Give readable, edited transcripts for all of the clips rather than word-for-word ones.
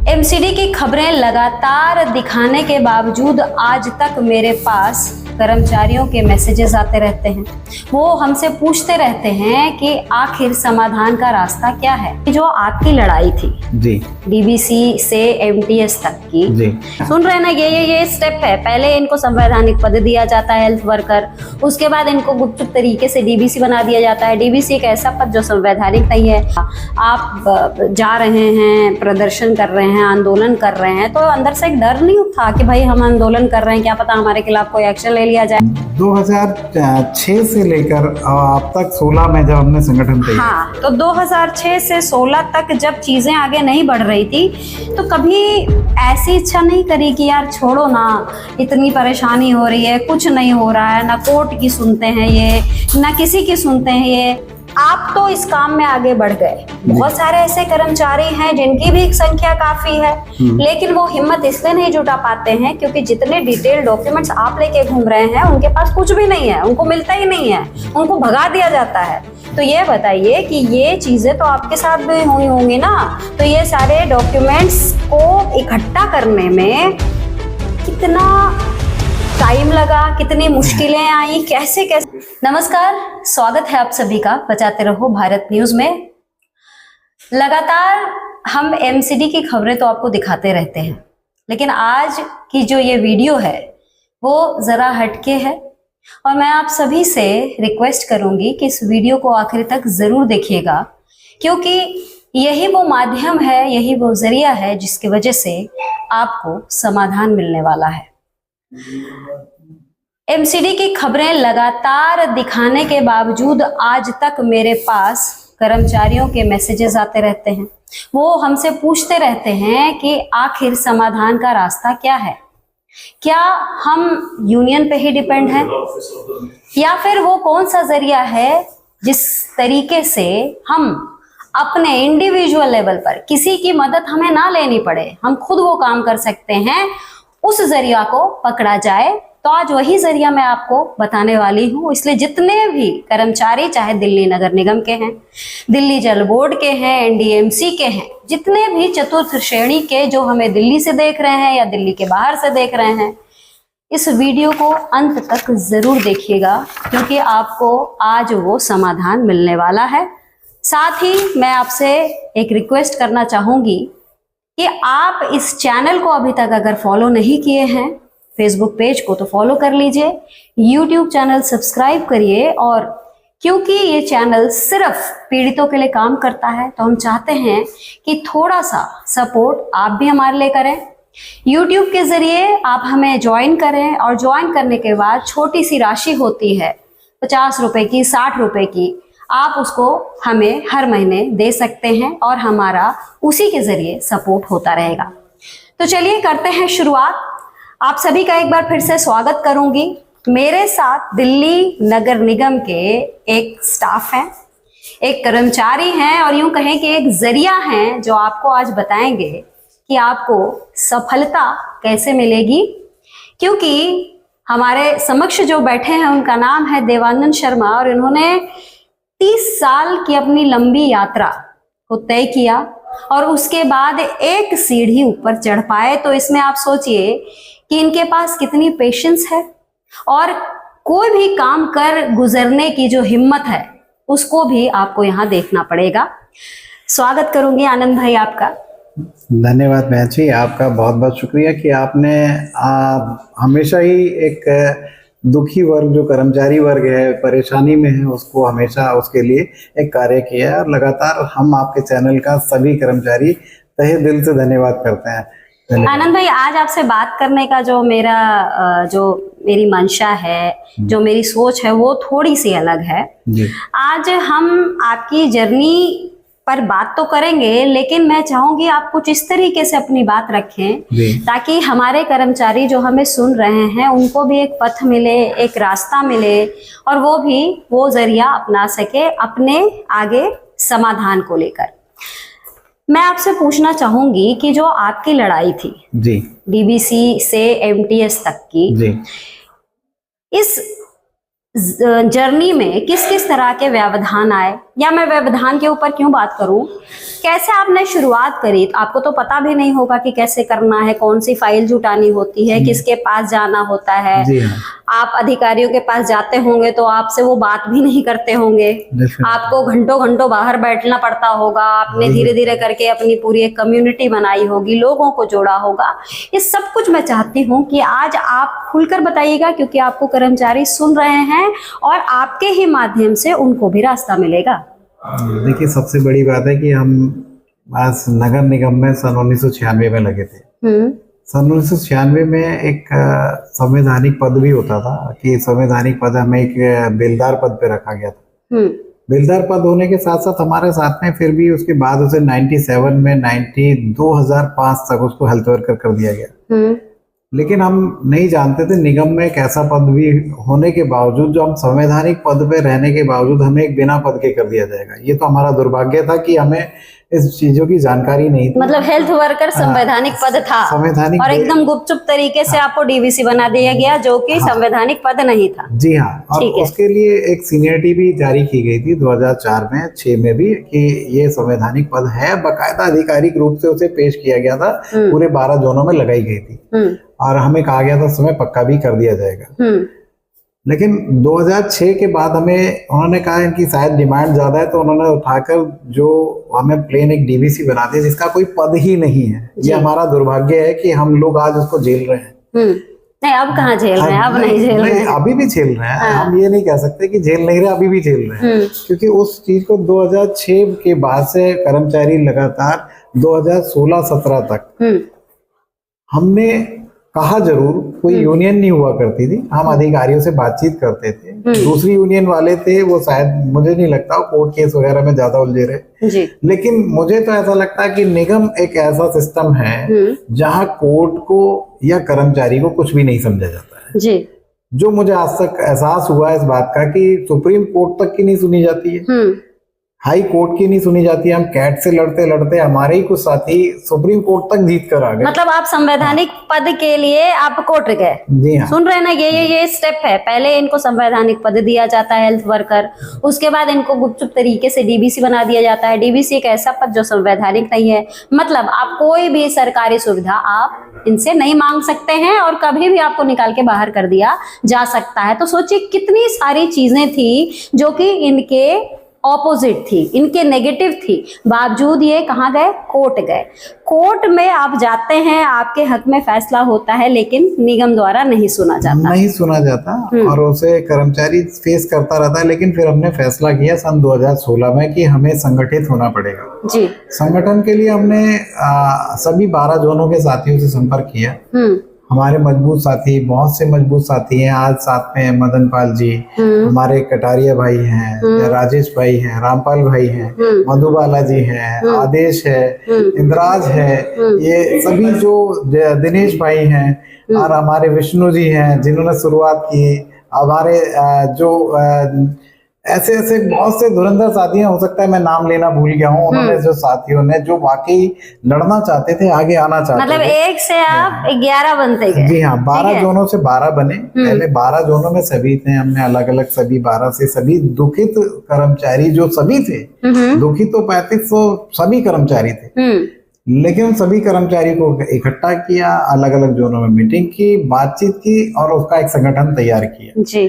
MCD की खबरें लगातार दिखाने के बावजूद आज तक मेरे पास कर्मचारियों के मैसेजेस आते रहते हैं। वो हमसे पूछते रहते हैं कि आखिर समाधान का रास्ता क्या है। जो आपकी लड़ाई थी जी, डीबीसी से एमटीएस तक की, जी, सुन रहे ना, ये स्टेप है। पहले इनको संवैधानिक पद दिया जाता है हेल्थ वर्कर, उसके बाद इनको गुपचुप तरीके से डीबीसी बना दिया जाता है। डीबीसी एक ऐसा पद जो संवैधानिक नहीं है। आप जा रहे हैं, प्रदर्शन कर रहे हैं, आंदोलन कर रहे हैं, तो अंदर से एक डर नहीं उठा कि भाई हम आंदोलन कर रहे हैं, क्या पता हमारे खिलाफ कोई एक्शन ले लिया जाए। 2006 से लेकर अब तक 16 में जब हमने संगठन तैयार, हाँ, तो 2006 से 16 तक जब चीजें आगे नहीं बढ़ रही थी, तो कभी ऐसी इच्छा नहीं करी कि यार छोड़ो ना, इतनी परेशानी हो रही है, कुछ नहीं हो रहा है, ना कोर्ट की सुनते हैं ये, ना किसी की सुनते हैं ये। आप तो इस काम में आगे बढ़ गए। बहुत सारे ऐसे कर्मचारी हैं जिनकी भी संख्या काफी है, लेकिन वो हिम्मत इसलिए नहीं जुटा पाते हैं क्योंकि जितने डिटेल डॉक्यूमेंट्स आप लेके घूम रहे हैं उनके पास कुछ भी नहीं है, उनको मिलता ही नहीं है, उनको भगा दिया जाता है। तो ये बताइए कि ये चीजें तो आपके साथ भी हुई होंगी ना, तो ये सारे डॉक्यूमेंट्स को इकट्ठा करने में कितना टाइम लगा, कितनी मुश्किलें आई, कैसे कैसे। नमस्कार, स्वागत है आप सभी का बचाते रहो भारत न्यूज में। लगातार हम एमसीडी की खबरें तो आपको दिखाते रहते हैं, लेकिन आज की जो ये वीडियो है वो जरा हटके है और मैं आप सभी से रिक्वेस्ट करूंगी कि इस वीडियो को आखिर तक जरूर देखिएगा, क्योंकि यही वो माध्यम है, यही वो जरिया है जिसकी वजह से आपको समाधान मिलने वाला है। एमसीडी की खबरें लगातार दिखाने के बावजूद आज तक मेरे पास कर्मचारियों के मैसेजेस आते रहते हैं। वो हमसे पूछते रहते हैं कि आखिर समाधान का रास्ता क्या है। क्या हम यूनियन पे ही डिपेंड हैं, या फिर वो कौन सा जरिया है जिस तरीके से हम अपने इंडिविजुअल लेवल पर किसी की मदद हमें ना लेनी पड़े, हम खुद वो काम कर सकते हैं, उस जरिया को पकड़ा जाए। तो आज वही जरिया मैं आपको बताने वाली हूँ। इसलिए जितने भी कर्मचारी, चाहे दिल्ली नगर निगम के हैं, दिल्ली जल बोर्ड के हैं, एनडीएमसी के हैं, जितने भी चतुर्थ श्रेणी के जो हमें दिल्ली से देख रहे हैं या दिल्ली के बाहर से देख रहे हैं, इस वीडियो को अंत तक जरूर देखिएगा, क्योंकि आपको आज वो समाधान मिलने वाला है। साथ ही मैं आपसे एक रिक्वेस्ट करना चाहूंगी कि आप इस चैनल को अभी तक अगर फॉलो नहीं किए हैं, फेसबुक पेज को तो फॉलो कर लीजिए, यूट्यूब चैनल सब्सक्राइब करिए। और क्योंकि ये चैनल सिर्फ पीड़ितों के लिए काम करता है, तो हम चाहते हैं कि थोड़ा सा सपोर्ट आप भी हमारे लिए करें। यूट्यूब के जरिए आप हमें ज्वाइन करें, और ज्वाइन करने के बाद छोटी सी राशि होती है 50 रुपए की, 60 रुपए की, आप उसको हमें हर महीने दे सकते हैं और हमारा उसी के जरिए सपोर्ट होता रहेगा। तो चलिए करते हैं शुरुआत। आप सभी का एक बार फिर से स्वागत करूंगी। मेरे साथ दिल्ली नगर निगम के एक स्टाफ हैं, एक कर्मचारी हैं, और यूं कहें कि एक जरिया हैं जो आपको आज बताएंगे कि आपको सफलता कैसे मिलेगी। क्योंकि हमारे समक्ष जो बैठे हैं उनका नाम है देवानंद शर्मा, और इन्होंने 30 साल की अपनी लंबी यात्रा को तय किया और उसके बाद एक सीढ़ी ऊपर चढ़ पाए। तो इसमें आप सोचिए कि इनके पास कितनी पेशेंस है, और कोई भी काम कर गुजरने की जो हिम्मत है उसको भी आपको यहाँ देखना पड़ेगा। स्वागत करूंगी आनंद भाई आपका। धन्यवाद बहन जी, आपका बहुत बहुत शुक्रिया कि आपने हमेशा ही एक दुखी वर्ग, जो कर्मचारी वर्ग है, परेशानी में है, उसको हमेशा उसके लिए एक कार्य किया है। और लगातार हम आपके चैनल का सभी कर्मचारी तहे दिल से धन्यवाद करते हैं। आनंद भाई, आज आपसे बात करने का जो मेरी मंशा है, जो मेरी सोच है, वो थोड़ी सी अलग है। आज हम आपकी जर्नी पर बात तो करेंगे, लेकिन मैं चाहूंगी आप कुछ इस तरीके से अपनी बात रखें ताकि हमारे कर्मचारी जो हमें सुन रहे हैं उनको भी एक पथ मिले, एक रास्ता मिले, और वो भी वो जरिया अपना सके अपने आगे समाधान को लेकर। मैं आपसे पूछना चाहूंगी कि जो आपकी लड़ाई थी जी, डीबीसी से एमटीएस तक की जी, इस जर्नी में किस किस तरह के व्यवधान आए, या मैं व्यवधान के ऊपर क्यों बात करूं, कैसे आपने शुरुआत करी? आपको तो पता भी नहीं होगा कि कैसे करना है, कौन सी फाइल जुटानी होती है, किसके पास जाना होता है। जी हाँ। आप अधिकारियों के पास जाते होंगे तो आपसे वो बात भी नहीं करते होंगे, आपको घंटों घंटों बाहर बैठना पड़ता होगा। आपने धीरे धीरे करके अपनी पूरी एक कम्युनिटी बनाई होगी, लोगों को जोड़ा होगा। ये सब कुछ मैं चाहती हूँ कि आज आप खुलकर बताइएगा, क्योंकि आपको कर्मचारी सुन रहे हैं और आपके ही माध्यम से उनको भी रास्ता मिलेगा। देखिए, सबसे बड़ी बात है कि हम आज नगर निगम में सन 1996 में लगे थे। सन 1996 में एक संवैधानिक पद भी होता था कि संवैधानिक पद हमें एक बेलदार पद पे रखा गया था। बेलदार पद होने के साथ साथ हमारे साथ में फिर भी उसके बाद उसे 97 में 2005 तक उसको हेल्थ वर्कर कर दिया गया। लेकिन हम नहीं जानते थे निगम में एक ऐसा पद भी होने के बावजूद, जो हम संवैधानिक पद पे रहने के बावजूद हमें एक बिना पद के कर दिया जाएगा। ये तो हमारा दुर्भाग्य था कि हमें इस चीजों की जानकारी नहीं थी। मतलब हेल्थ वर्कर संवैधानिक पद था संवैधानिक, और एकदम गुपचुप तरीके से आपको डीवीसी बना दिया गया, जो कि संवैधानिक पद नहीं था। जी हाँ। और उसके लिए एक सीनियरिटी भी जारी की गई थी 2004 में 6 में भी कि ये संवैधानिक पद है। बाकायदा आधिकारिक रूप से उसे पेश किया गया था, पूरे 12 जोनों में लगाई गई थी और हमें कहा गया था समय पक्का भी कर दिया जाएगा। लेकिन 2006 के बाद हमें उन्होंने कहा इनकी शायद डिमांड ज्यादा है, तो उन्होंने उठाकर जो हमें प्लेन एक डीवीसी बना दिया जिसका कोई पद ही नहीं है। ये हमारा दुर्भाग्य है कि हम लोग आज उसको झेल रहे हैं। नहीं, अब कहाँ झेल रहे हैं? अब नहीं झेल रहे हैं। अभी भी झेल रहे हैं। हम ये नहीं कह सकते कि झेल नहीं रहे, अभी भी झेल रहे हैं। क्योंकि उस चीज को 2006 के बाद से कर्मचारी लगातार 2016-17 तक हमने कहा, जरूर कोई यूनियन नहीं हुआ करती थी, हम अधिकारियों से बातचीत करते थे। दूसरी यूनियन वाले थे, वो शायद मुझे नहीं लगता कोर्ट केस वगैरह में ज्यादा उलझे रहे जी। लेकिन मुझे तो ऐसा लगता है कि निगम एक ऐसा सिस्टम है जहां कोर्ट को या कर्मचारी को कुछ भी नहीं समझा जाता है जी। जो मुझे आज तक एहसास हुआ इस बात का कि सुप्रीम कोर्ट तक की नहीं सुनी जाती है, हाई कोर्ट की नहीं सुनी जाती है। हम कैट से लड़ते लड़ते हमारे ही कुछ साथी सुप्रीम कोर्ट तक जीत कर आ गए। मतलब आप संवैधानिक पद के लिए आप कोर्ट गए? जी हाँ। सुन रहे ना, ये स्टेप है। पहले इनको संवैधानिक पद दिया जाता है हेल्थ वर्कर, उसके बाद इनको गुपचुप तरीके से डीवीसी बना दिया जाता है। डीवीसी एक ऐसा पद जो संवैधानिक नहीं है। मतलब आप कोई भी सरकारी सुविधा आप इनसे नहीं मांग सकते हैं और कभी भी आपको निकाल के बाहर कर दिया जा सकता है। तो सोचिए कितनी सारी चीजें थी जो कि इनके ऑपोजिट थी, इनके नेगेटिव थी, बावजूद ये कहाँ गए? कोर्ट गए। कोर्ट में आप जाते हैं, आपके हक में फैसला होता है, लेकिन निगम द्वारा नहीं सुना जाता। और उसे कर्मचारी फेस करता रहता है। लेकिन फिर हमने फैसला किया सन 2016 में कि हमें संगठित होना पड़ेगा जी। संगठन के लिए हमने सभी 12 जोनों के साथियों से संपर्क किया। हमारे मजबूत साथी, बहुत से मजबूत साथी हैं आज साथ में। मदन पाल जी, हमारे कटारिया भाई हैं, राजेश भाई हैं, रामपाल भाई हैं, मधुबाला जी हैं, आदेश है, इंद्राज है, ये सभी जो दिनेश भाई हैं और हमारे विष्णु जी हैं जिन्होंने शुरुआत की। हमारे जो ऐसे ऐसे बहुत से धुरंधर साथी हैं, हो सकता है मैं नाम लेना भूल गया हूँ। उन्होंने जो साथियों ने जो वाकई लड़ना चाहते थे, आगे आना चाहते थे। मतलब एक से आप 11 बनते गए? जी हाँ, 12 जोनों से 12 बने। पहले 12 जोनों में सभी थे, हमने अलग अलग सभी 12 से सभी दुखित कर्मचारी जो सभी थे, दुखित तो 3500 सभी कर्मचारी थे, लेकिन सभी कर्मचारी को इकट्ठा किया, अलग अलग जोनों में मीटिंग की, बातचीत की और उसका एक संगठन तैयार किया जी।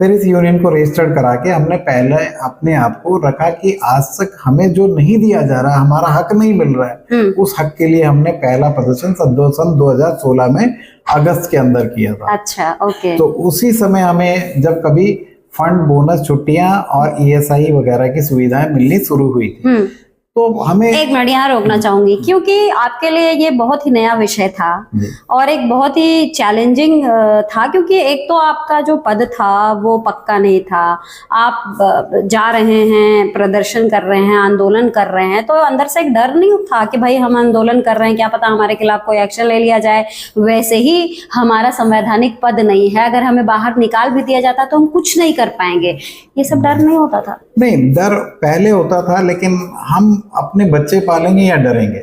फिर इस यूनियन को रजिस्टर्ड करा के हमने पहले अपने आप को रखा कि आज तक हमें जो नहीं दिया जा रहा, हमारा हक नहीं मिल रहा है, उस हक के लिए हमने पहला प्रदर्शन सन 2016 में अगस्त के अंदर किया था। अच्छा, ओके। तो उसी समय हमें जब कभी फंड, बोनस, छुट्टियां और ESI वगैरह की सुविधाएं मिलनी शुरू हुई थी, तो हमें एक मिनट यहाँ रोकना चाहूंगी, क्योंकि आपके लिए ये बहुत ही नया विषय था और एक बहुत ही चैलेंजिंग था। क्योंकि एक तो आपका जो पद था वो पक्का नहीं था, आप जा रहे हैं, प्रदर्शन कर रहे हैं, आंदोलन कर रहे हैं, तो अंदर से एक डर नहीं था कि भाई हम आंदोलन कर रहे हैं, क्या पता हमारे खिलाफ कोई एक्शन ले लिया जाए। वैसे ही हमारा संवैधानिक पद नहीं है, अगर हमें बाहर निकाल भी दिया जाता तो हम कुछ नहीं कर पाएंगे। ये सब डर नहीं होता था? नहीं, डर पहले होता था, लेकिन हम अपने बच्चे पालेंगे या डरेंगे?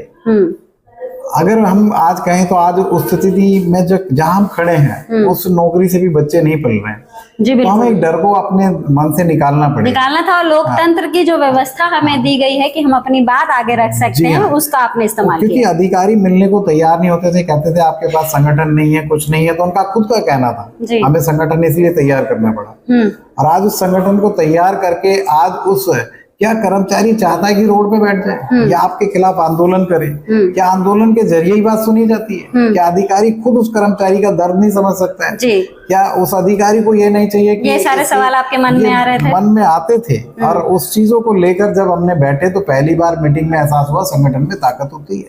अगर हम आज कहें तो आज उस स्थिति में जहाँ हम खड़े हैं उस नौकरी से भी बच्चे नहीं पल रहे हैं। जी तो हमें बिल्कुल, एक डर को अपने मन से निकालना पड़ेगा। निकालना था। और लोकतंत्र की जो व्यवस्था हमें दी गई है कि हम अपनी बात आगे रख सकते जी हैं, हाँ। उसका आपने इस्तेमाल क्योंकि किया। अधिकारी मिलने को तैयार नहीं होते थे, कहते थे आपके पास संगठन नहीं है, कुछ नहीं है, तो उनका खुद का कहना था जी। हमें संगठन इसलिए तैयार करना पड़ा। और आज उस संगठन को तैयार करके आज उस क्या कर्मचारी चाहता है कि रोड पे बैठ जाए या आपके खिलाफ आंदोलन करे? क्या आंदोलन के जरिए ही बात सुनी जाती है? क्या अधिकारी खुद उस कर्मचारी का दर्द नहीं समझ सकता है? जी, क्या उस अधिकारी को ये नहीं चाहिए कि ये सारे सवाल आपके मन में आ रहे थे? मन में आते थे। और उस चीजों को लेकर जब हमने बैठे तो पहली बार मीटिंग में एहसास हुआ संगठन में ताकत होती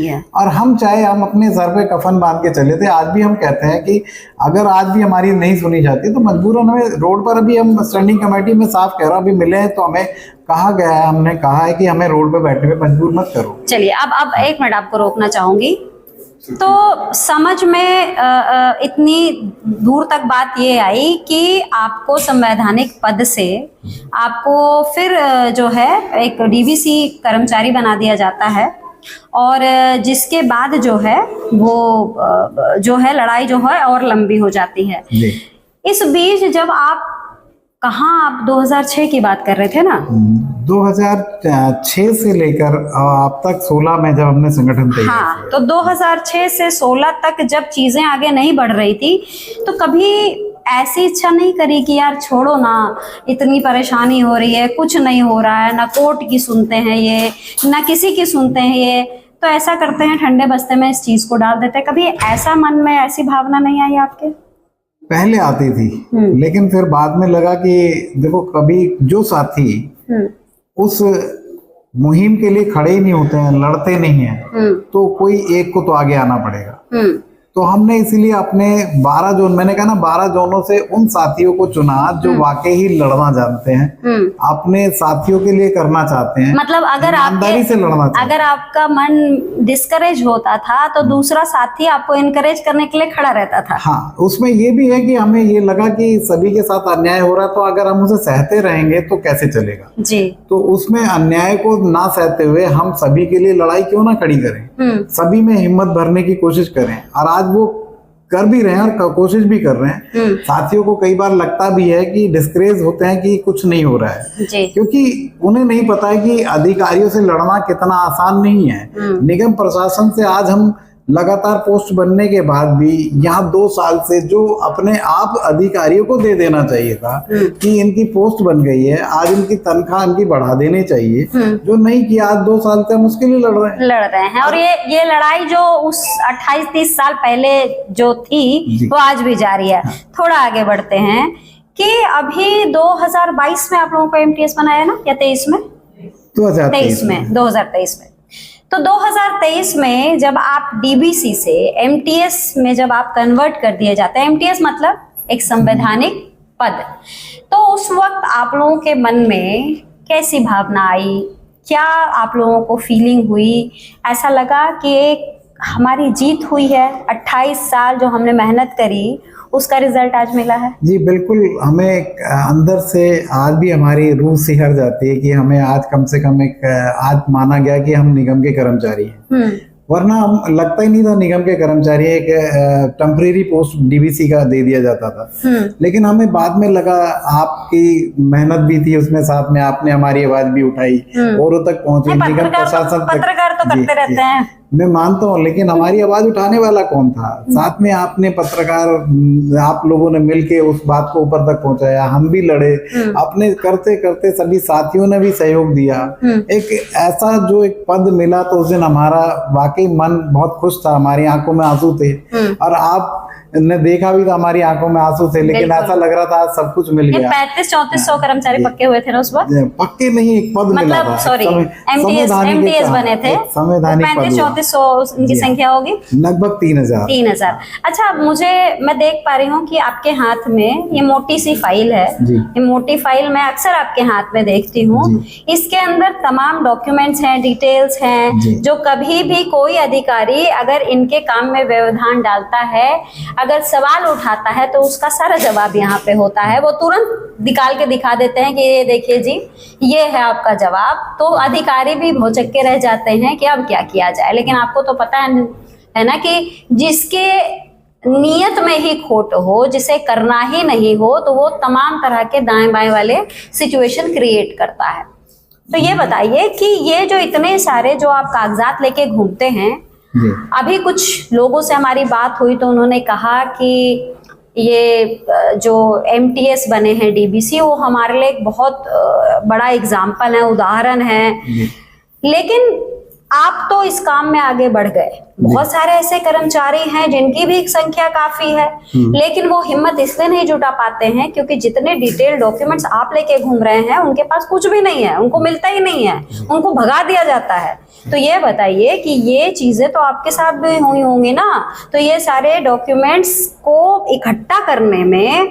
है। और हम चाहे हम अपने सर पे कफन बांध के चले थे, आज भी हम कहते हैं कि अगर आज भी हमारी नहीं सुनी जाती तो मजबूरन हमें रोड पर, अभी हम स्टैंडिंग कमेटी में साफ कह रहा हूं, अभी मिले हैं तो हमें कहा गया है, हमने कहा है कि हमें रोड पे बैठने पे मजबूर मत करो। चलिए, अब एक मिनट आपको रोकना चाहूंगी। तो समझ में इतनी दूर तक बात ये आई कि आपको संवैधानिक पद से आपको फिर जो है एक डीवीसी कर्मचारी बना दिया जाता है, और जिसके बाद जो है वो जो है लड़ाई जो है और लंबी हो जाती है। जी। इस बीच जब आप आप 2006 की बात कर रहे थे ना? 2006 से लेकर अब तक 16 में जब हमने संगठन तैयार हाँ, तो 2006 से 16 तक जब चीजें आगे नहीं बढ़ रही थी तो कभी ऐसी इच्छा नहीं करी कि यार छोड़ो ना, इतनी परेशानी हो रही है, कुछ नहीं हो रहा है, ना कोर्ट की सुनते हैं ये, ना किसी की सुनते हैं ये, तो ऐसा करते हैं ठंडे बस्ते में इस चीज को डाल देते हैं। कभी ऐसा मन में ऐसी भावना नहीं आई आपके? पहले आती थी, लेकिन फिर बाद में लगा कि देखो कभी जो साथी उस मुहिम के लिए खड़े ही नहीं होते हैं, लड़ते नहीं हैं, तो कोई एक को तो आगे आना पड़ेगा। तो हमने इसीलिए अपने 12 जोन, मैंने कहा ना 12 जोनों से उन साथियों को चुना जो वाकई ही लड़ना जानते हैं, अपने साथियों के लिए करना चाहते हैं, मतलब अगर ईमानदारी से लड़ना चाहते हैं। अगर आपका मन डिस्करेज होता था तो दूसरा साथी आपको इनकरेज करने के लिए खड़ा रहता था। हाँ, उसमें ये भी है कि हमें ये लगा कि सभी के साथ अन्याय हो रहा, तो अगर हम उसे सहते रहेंगे तो कैसे चलेगा। जी। तो उसमें अन्याय को ना सहते हुए हम सभी के लिए लड़ाई क्यों ना खड़ी करें, सभी में हिम्मत भरने की कोशिश करें। और आज वो कर भी रहे हैं और कोशिश भी कर रहे हैं। साथियों को कई बार लगता भी है कि डिस्करेज होते हैं कि कुछ नहीं हो रहा है, क्योंकि उन्हें नहीं पता है कि अधिकारियों से लड़ना कितना आसान नहीं है। निगम प्रशासन से आज हम लगातार पोस्ट बनने के बाद भी यहाँ 2 साल से जो अपने आप अधिकारियों को दे देना चाहिए था कि इनकी पोस्ट बन गई है, आज इनकी तनख्वाह इनकी बढ़ा देनी चाहिए, जो नहीं किया, आज 2 साल से हम उसके लिए लड़ रहे हैं। और ये लड़ाई जो उस 28-30 साल पहले जो थी वो आज भी जारी है। थोड़ा आगे बढ़ते हैं कि अभी 2022 में आप लोगों को एमटीएस बनाया ना, या 23 में? 2023 में। तो 2023 में जब आप डीबीसी से एमटीएस में जब आप कन्वर्ट कर दिए जाते हैं, एमटीएस मतलब एक संवैधानिक पद, तो उस वक्त आप लोगों के मन में कैसी भावना आई? क्या आप लोगों को फीलिंग हुई? ऐसा लगा कि एक हमारी जीत हुई है, 28 साल जो हमने मेहनत करी उसका रिजल्ट आज मिला है? जी बिल्कुल, हमें अंदर से आज भी हमारी रूह सिहर जाती है कि हमें आज कम से कम एक आज माना गया कि हम निगम के कर्मचारी हैं। वरना हम लगता ही नहीं था निगम के कर्मचारी, एक टेम्परेरी पोस्ट डीवीसी का दे दिया जाता था। लेकिन हमें बाद में लगा आपकी मेहनत भी थी उसमें, साथ में आपने हमारी आवाज भी उठाई, औरों तक पहुंची, निगम प्रशासन तक। पत्रकार तो करते रहते हैं, मैं मानता हूँ, लेकिन हमारी आवाज उठाने वाला कौन था? साथ में आपने पत्रकार, आप लोगों ने मिलके उस बात को ऊपर तक पहुंचाया, हम भी लड़े, अपने करते करते सभी साथियों ने भी सहयोग दिया। एक ऐसा जो एक पद मिला तो उस दिन हमारा वाकई मन बहुत खुश था, हमारी आंखों में आंसू थे। और आप ने देखा भी था हमारी आंखों में आंसू थे, लेकिन ऐसा लग रहा था आज सब कुछ मिल गया। 3500-3400 कर्मचारी पक्के हुए थे ना उस वक्त? पक्के नहीं, एक पद मिला था, सॉरी एमटीएस बने थे, 3500-3400 इनकी संख्या होगी, लगभग 3000। अच्छा, मैं देख पा रही हूँ कि आपके हाथ में ये मोटी सी फाइल है। ये मोटी फाइल मैं अक्सर आपके हाथ में देखती हूँ। इसके अंदर तमाम डॉक्यूमेंट्स हैं, डिटेल्स हैं, जो कभी भी कोई अधिकारी अगर इनके काम में व्यवधान डालता है, अगर सवाल उठाता है तो उसका सारा जवाब यहाँ पे होता है। वो तुरंत निकाल के दिखा देते हैं कि ये देखिए जी, ये है आपका जवाब। तो अधिकारी भी भौचक्के रह जाते हैं कि अब क्या किया जाए। लेकिन आपको तो पता है ना कि जिसके नियत में ही खोट हो, जिसे करना ही नहीं हो, तो वो तमाम तरह के दाएं बाएं वाले सिचुएशन क्रिएट करता है। तो ये बताइए कि ये जो इतने सारे जो आप कागजात लेके घूमते हैं, अभी कुछ लोगों से हमारी बात हुई तो उन्होंने कहा कि ये जो MTS बने हैं DBC, वो हमारे लिए एक बहुत बड़ा एग्जाम्पल है, उदाहरण है। लेकिन आप तो इस काम में आगे बढ़ गए। बहुत सारे ऐसे कर्मचारी हैं जिनकी भी संख्या काफी है, लेकिन वो हिम्मत इसलिए नहीं जुटा पाते हैं क्योंकि जितने डिटेल डॉक्यूमेंट्स आप लेके घूम रहे हैं उनके पास कुछ भी नहीं है, उनको मिलता ही नहीं है, उनको भगा दिया जाता है। तो ये बताइए कि ये चीजें तो आपके साथ भी हुई होंगी ना। तो ये सारे डॉक्यूमेंट्स को इकट्ठा करने में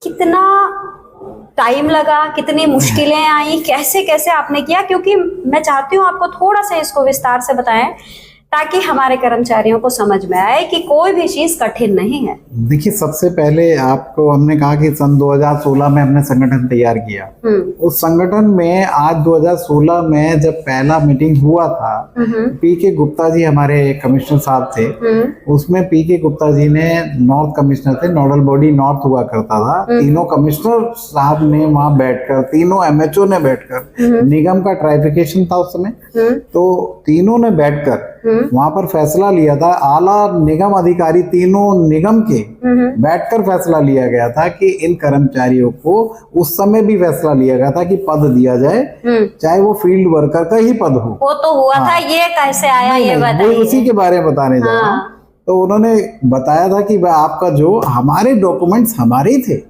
कितना टाइम लगा, कितनी मुश्किलें आई, कैसे कैसे आपने किया? क्योंकि मैं चाहती हूँ आपको थोड़ा सा इसको विस्तार से बताएं ताकि हमारे कर्मचारियों को समझ में आए कि कोई भी चीज कठिन नहीं है। देखिए, सबसे पहले आपको हमने कहा कि सन 2016 में हमने संगठन तैयार किया। उस संगठन में आज 2016 में जब पहला मीटिंग हुआ था, PK गुप्ता जी हमारे कमिश्नर साहब थे। उसमें PK गुप्ता जी ने नॉर्थ कमिश्नर थे, नोडल बॉडी नॉर्थ हुआ करता था। तीनों कमिश्नर साहब ने वहां बैठकर, तीनों MHO ने बैठकर, निगम का ट्राइफिकेशन था उस समय, तो तीनों ने बैठकर वहां पर फैसला लिया था। आला निगम अधिकारी तीनों निगम के बैठकर फैसला लिया गया था कि इन कर्मचारियों को, उस समय भी फैसला लिया गया था कि पद दिया जाए, चाहे वो फील्ड वर्कर का ही पद हो। वो तो हुआ था, ये कैसे आया ये बताइए। उसी के बारे में बताने जा रहा हूं। तो उन्होंने बताया था कि आपका जो, हमारे डॉक्यूमेंट्स हमारे ही थे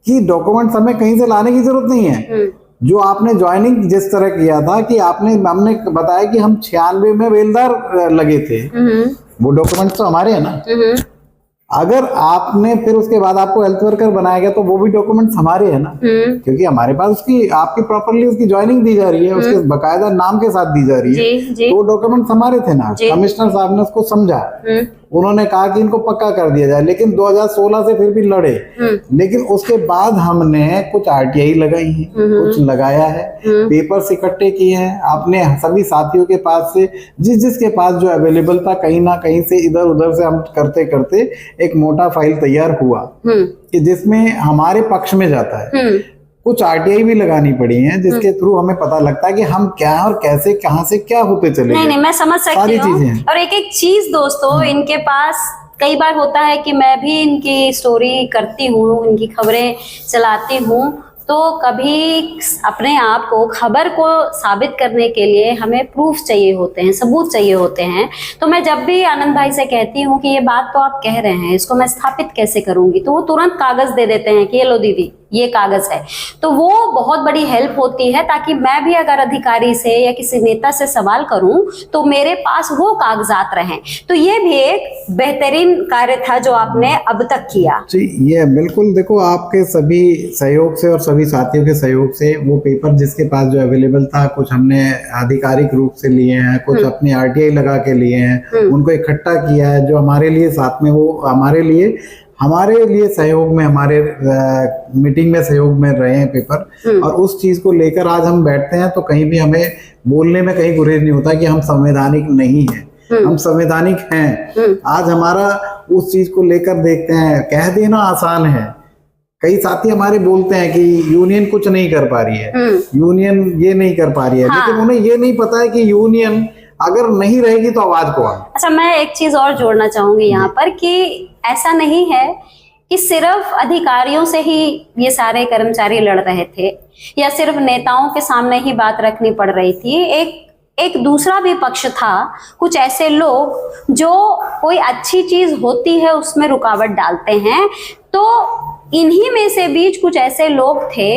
कि डॉक्यूमेंट्स हमें कहीं से लाने की जरूरत नहीं है। जो आपने ज्वाइनिंग जिस तरह किया था कि हमने बताया कि हम 96 में बेलदार लगे थे, वो डॉक्यूमेंट्स तो हमारे हैं ना। अगर आपने फिर उसके बाद आपको हेल्थ वर्कर बनाया गया तो वो भी डॉक्यूमेंट्स हमारे हैं ना, क्योंकि हमारे पास उसकी, आपकी प्रॉपर्ली उसकी ज्वाइनिंग दी जा रही है, उसके बकायदा नाम के साथ दी जा रही है। तो डॉक्यूमेंट्स हमारे थे ना। कमिश्नर साहब ने उसको समझा, उन्होंने कहा कि इनको पक्का कर दिया जाए। लेकिन 2016 से फिर भी लड़े। लेकिन उसके बाद हमने कुछ RTI लगाई है, कुछ लगाया है, पेपर्स इकट्ठे किए हैं। आपने सभी साथियों के पास से, जिसके पास जो अवेलेबल था, कहीं ना कहीं से इधर उधर से हम करते करते एक मोटा फाइल तैयार हुआ कि जिसमें हमारे पक्ष में जाता है। कुछ RTI भी लगानी पड़ी हैं, जिसके थ्रू हमें पता लगता है कि हम क्या और कैसे, कहाँ से क्या होते चले। नहीं, मैं समझ सकती हूँ। और एक एक चीज दोस्तों, इनके पास कई बार होता है कि मैं भी इनकी स्टोरी करती हूँ, इनकी खबरें चलाती हूँ, तो कभी अपने आप को, खबर को साबित करने के लिए हमें प्रूफ चाहिए होते हैं, सबूत चाहिए होते हैं। तो मैं जब भी आनंद भाई से कहती हूँ कि ये बात तो आप कह रहे हैं, इसको मैं स्थापित कैसे करूंगी, तो वो तुरंत कागज दे देते हैं कि ये लो दीदी, ये कागज है। तो वो बहुत बड़ी हेल्प होती है, ताकि मैं भी अगर अधिकारी से या किसी नेता से सवाल करूं तो मेरे पास वो कागजात रहें। तो ये भी एक बेहतरीन कार्य था जो आपने अब तक किया। जी, ये बिल्कुल, देखो आपके सभी सहयोग से और सभी साथियों के सहयोग से वो पेपर जिसके पास जो अवेलेबल था, कुछ हमने आधिकारिक रूप से लिए हैं, कुछ अपनी RTI लगा के लिए हैं, उनको इकट्ठा किया है। जो हमारे लिए साथ में, वो हमारे लिए सहयोग में, हमारे मीटिंग में सहयोग में रहे हैं पेपर। और उस चीज को लेकर आज हम बैठते हैं तो कहीं भी हमें बोलने में कहीं गुरेज नहीं होता कि हम संवैधानिक नहीं हैं। हम संवैधानिक हैं। आज हमारा उस चीज को लेकर देखते हैं, कह देना आसान है। कई साथी हमारे बोलते हैं कि यूनियन कुछ नहीं कर पा रही है, यूनियन ये नहीं कर पा रही है। लेकिन उन्हें ये नहीं पता है कि यूनियन अगर नहीं रहेगी तो आवाज कौन। अच्छा, मैं एक चीज और जोड़ना चाहूंगी यहाँ पर कि ऐसा नहीं है कि सिर्फ अधिकारियों से ही ये सारे कर्मचारी लड़ रहे थे, या सिर्फ नेताओं के सामने ही बात रखनी पड़ रही थी। एक दूसरा भी पक्ष था, कुछ ऐसे लोग जो कोई अच्छी चीज होती है उसमें रुकावट डालते हैं। तो इन्हीं में से बीच कुछ ऐसे लोग थे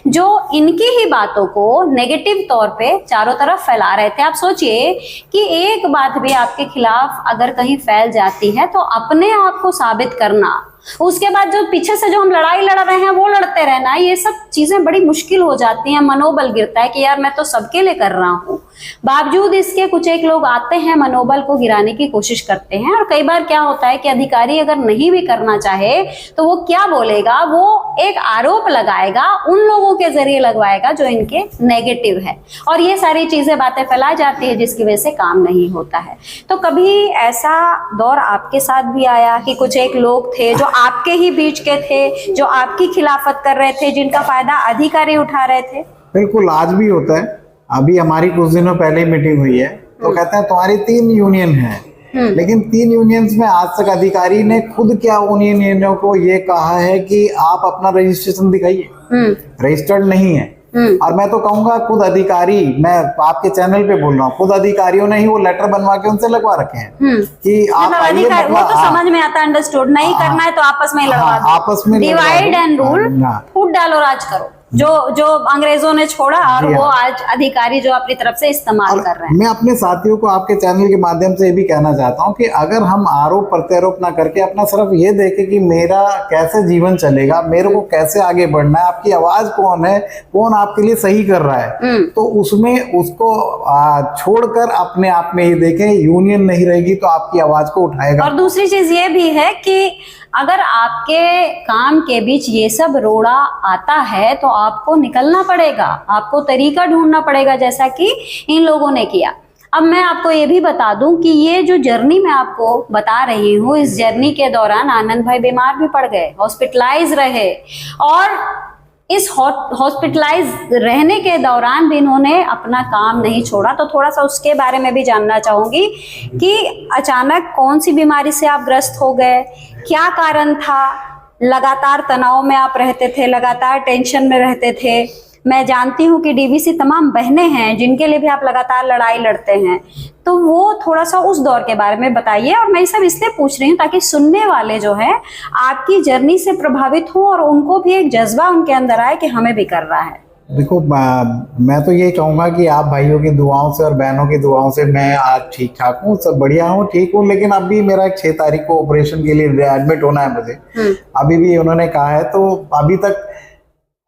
जो इनकी ही बातों को नेगेटिव तौर पे चारों तरफ फैला रहे थे। आप सोचिए कि एक बात भी आपके खिलाफ अगर कहीं फैल जाती है तो अपने आप को साबित करना उसके बाद जो पीछे से जो हम लड़ाई लड़ रहे हैं वो लड़ते रहना, ये सब चीजें बड़ी मुश्किल हो जाती हैं। मनोबल गिरता है कि यार मैं तो सबके लिए कर रहा हूँ। बावजूद इसके कुछ एक लोग आते हैं, मनोबल को गिराने की कोशिश करते हैं। और कई बार क्या होता है कि अधिकारी अगर नहीं भी करना चाहे तो वो क्या बोलेगा, वो एक आरोप लगाएगा, उन लोगों के जरिए लगवाएगा जो इनके नेगेटिव है, और ये सारी चीजें बातें फैलाई जाती है जिसकी वजह से काम नहीं होता है। तो कभी ऐसा दौर आपके साथ भी आया कि कुछ एक लोग थे जो आपके ही बीच के थे, जो आपकी खिलाफत कर रहे थे, जिनका फायदा अधिकारी उठा रहे थे? बिल्कुल, आज भी होता है। अभी हमारी कुछ दिनों पहले मीटिंग हुई है, तो कहते हैं तुम्हारी 3 यूनियन है, लेकिन 3 यूनियंस में आज तक अधिकारी ने खुद क्या उन यूनियनों को ये कहा है कि आप अपना रजिस्ट्रेशन दिखाइए, रजिस्टर्ड नहीं है। और मैं तो कहूंगा खुद अधिकारी, मैं आपके चैनल पे बोल रहा हूँ, खुद अधिकारियों ने ही वो लेटर बनवा के उनसे लगवा रखे हैं कि आप अधिकारी, वो तो समझ में आता, अंडरस्टूड, नहीं करना है तो आपस में ही लगवा दो, आपस में डिवाइड एंड रूल, फूट डालो राज करो, जो अंग्रेजों ने छोड़ा और वो आज अधिकारी जो अपनी तरफ से इस्तेमाल कर रहे हैं। मैं अपने साथियों को आपके चैनल के माध्यम से ये भी कहना चाहता हूँ कि अगर हम आरोप प्रत्यारोप ना करके अपना सिर्फ ये देखें कि मेरा कैसे जीवन चलेगा, मेरे को कैसे आगे बढ़ना है, आपकी आवाज कौन है, कौन आपके लिए सही कर रहा है, तो उसमें उसको छोड़कर अपने आप में ही देखें। यूनियन नहीं रहेगी तो आपकी आवाज को उठाएगा। और दूसरी चीज ये भी है कि अगर आपके काम के बीच ये सब रोड़ा आता है तो आपको निकलना पड़ेगा, आपको तरीका ढूंढना पड़ेगा, जैसा कि इन लोगों ने किया। अब मैं आपको ये भी बता दूं कि ये जो जर्नी मैं आपको बता रही हूँ, इस जर्नी के दौरान आनंद भाई बीमार भी पड़ गए, हॉस्पिटलाइज रहे, और इस हॉस्पिटलाइज रहने के दौरान भी इन्होंने अपना काम नहीं छोड़ा। तो थोड़ा सा उसके बारे में भी जानना चाहूंगी कि अचानक कौन सी बीमारी से आप ग्रस्त हो गए, क्या कारण था, लगातार तनाव में आप रहते थे, लगातार टेंशन में रहते थे। मैं जानती हूँ कि डीवीसी तमाम बहनें हैं जिनके लिए भी आप लगातार लड़ाई लड़ते हैं, तो वो थोड़ा सा उस दौर के बारे में बताइए। और मैं ये सब इसलिए पूछ रही हूँ ताकि सुनने वाले जो है आपकी जर्नी से प्रभावित हो और उनको भी एक जज्बा उनके अंदर आए कि हमें भी करना है। देखो, मैं तो ये कहूँगा कि आप भाइयों की दुआओं से और बहनों की दुआओं से मैं आज ठीक ठाक हूँ, सब बढ़िया हूँ, ठीक हूँ। लेकिन अभी मेरा 6 तारीख को ऑपरेशन के लिए एडमिट होना है मुझे, अभी भी उन्होंने कहा है। तो अभी तक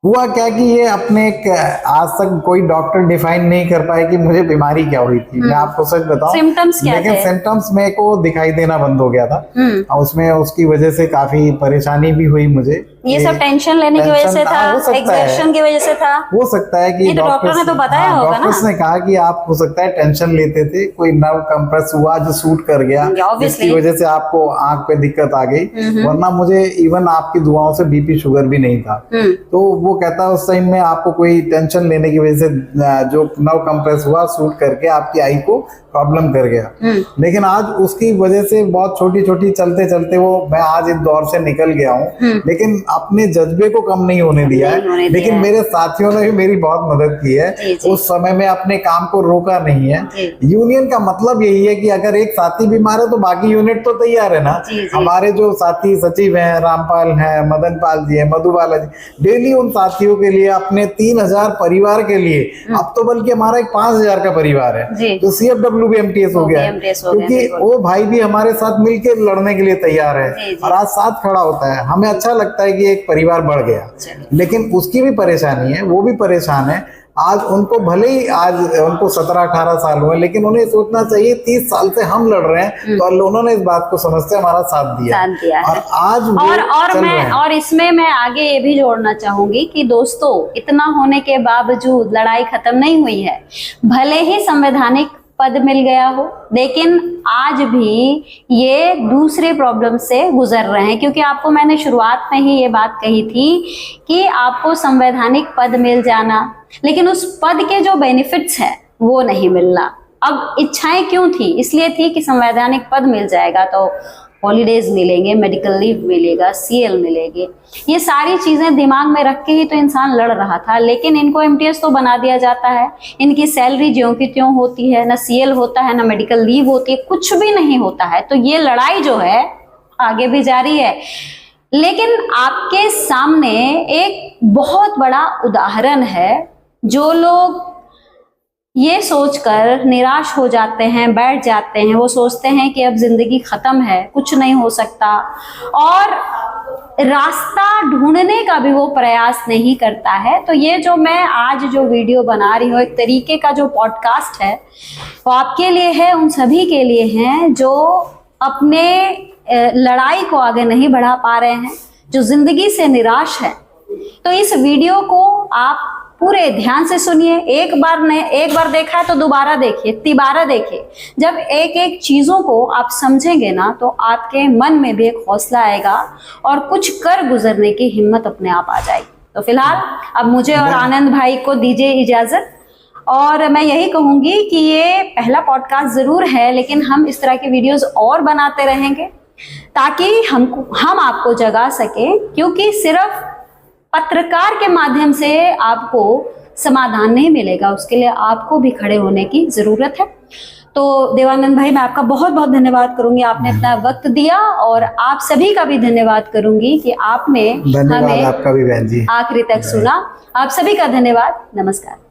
हुआ क्या कि ये अपने आज तक कोई डॉक्टर डिफाइन नहीं कर पाए कि मुझे बीमारी क्या हुई थी। मैं आपको सच बताऊं, सिम्टम्स क्या लेकिन थे? सिम्टम्स मेरे को दिखाई देना बंद हो गया था, और उसमें उसकी वजह से काफी परेशानी भी हुई मुझे। ये सब टेंशन लेने की वजह से था, एग्जर्शन की वजह से था, हो सकता है कि डॉक्टर ने तो बताया होगा ना, डॉक्टर्स ने कहा कि आप हो सकता है टेंशन लेते थे, कोई नर्व कंप्रेस हुआ जो शूट कर गया, जिसकी वजह से आपको आंख पे दिक्कत आ गई। वरना मुझे इवन आपकी दुआओं से बीपी शुगर भी नहीं था। तो वो कहता है उस टाइम में आपको कोई टेंशन लेने की वजह से जो नर्व कंप्रेस हुआ शूट करके आपकी आई को प्रॉब्लम कर गया। लेकिन आज उसकी वजह से बहुत छोटी छोटी चलते चलते वो मैं आज इस दौर से निकल गया हूँ, लेकिन अपने जज्बे को कम नहीं होने दिया है। लेकिन मेरे साथियों ने भी मेरी बहुत मदद की है, उस समय में अपने काम को रोका नहीं है। यूनियन का मतलब यही है कि अगर एक साथी बीमार है तो बाकी यूनिट तो तैयार है ना। हमारे जो साथी सचिव हैं, रामपाल है, मदन पाल जी है, मधुबाला जी, डेली उन साथियों के लिए, अपने 3000 परिवार के लिए, अब तो बल्कि हमारा एक 5000 का परिवार है, तो CFW भी MTS हो गया है, क्योंकि वो भाई भी हमारे साथ मिलकर लड़ने के लिए तैयार है और आज साथ खड़ा होता है। हमें अच्छा लगता है कि एक परिवार बढ़ गया, लेकिन उसकी भी परेशानी है, वो भी परेशान है। आज उनको भले ही आज उनको 17-18 साल हुए, लेकिन उन्हें सोचना चाहिए 30 साल से हम लड़ रहे हैं, तो उन्होंने इस बात को समझते हमारा साथ दिया और आज और इसमें मैं आगे ये भी जोड़ना चाहूंगी कि दोस्तों, इतना होने के बावजूद लड़ाई खत्म नहीं हुई है। भले ही संवैधानिक पद मिल गया हो, लेकिन आज भी ये दूसरे प्रॉब्लम से गुजर रहे हैं, क्योंकि आपको मैंने शुरुआत में ही ये बात कही थी कि आपको संवैधानिक पद मिल जाना, लेकिन उस पद के जो बेनिफिट्स हैं वो नहीं मिलना। अब इच्छाएं क्यों थी? इसलिए थी कि संवैधानिक पद मिल जाएगा तो हॉलीडेज मिलेंगे, मेडिकल लीव मिलेगा, CL मिलेगी, ये सारी चीजें दिमाग में रख के ही तो इंसान लड़ रहा था। लेकिन इनको MTS तो बना दिया जाता है, इनकी सैलरी ज्यों की त्यों होती है, ना CL होता है, ना मेडिकल लीव होती है, कुछ भी नहीं होता है। तो ये लड़ाई जो है आगे भी जारी है। लेकिन आपके सामने एक बहुत बड़ा उदाहरण है, जो लोग ये सोचकर निराश हो जाते हैं, बैठ जाते हैं, वो सोचते हैं कि अब जिंदगी खत्म है, कुछ नहीं हो सकता, और रास्ता ढूंढने का भी वो प्रयास नहीं करता है। तो ये जो मैं आज जो वीडियो बना रही हूँ, एक तरीके का जो पॉडकास्ट है, वो आपके लिए है, उन सभी के लिए हैं जो अपने लड़ाई को आगे नहीं बढ़ा पा रहे हैं, जो जिंदगी से निराश है। तो इस वीडियो को आप पूरे ध्यान से सुनिए। एक बार देखा है तो दोबारा देखिए, तिबारा देखिए। जब एक एक चीजों को आप समझेंगे ना, तो आपके मन में भी एक हौसला आएगा और कुछ कर गुजरने की हिम्मत अपने आप आ जाएगी। तो फिलहाल अब मुझे और आनंद भाई को दीजिए इजाजत, और मैं यही कहूंगी कि ये पहला पॉडकास्ट जरूर है, लेकिन हम इस तरह के वीडियोस और बनाते रहेंगे ताकि हम आपको जगा सके, क्योंकि सिर्फ पत्रकार के माध्यम से आपको समाधान नहीं मिलेगा, उसके लिए आपको भी खड़े होने की जरूरत है। तो देवानंद भाई, मैं आपका बहुत बहुत धन्यवाद करूंगी, आपने अपना वक्त दिया, और आप सभी का भी धन्यवाद करूंगी कि आपने हमें आपका भी बहन जी आखिरी तक सुना। आप सभी का धन्यवाद। नमस्कार।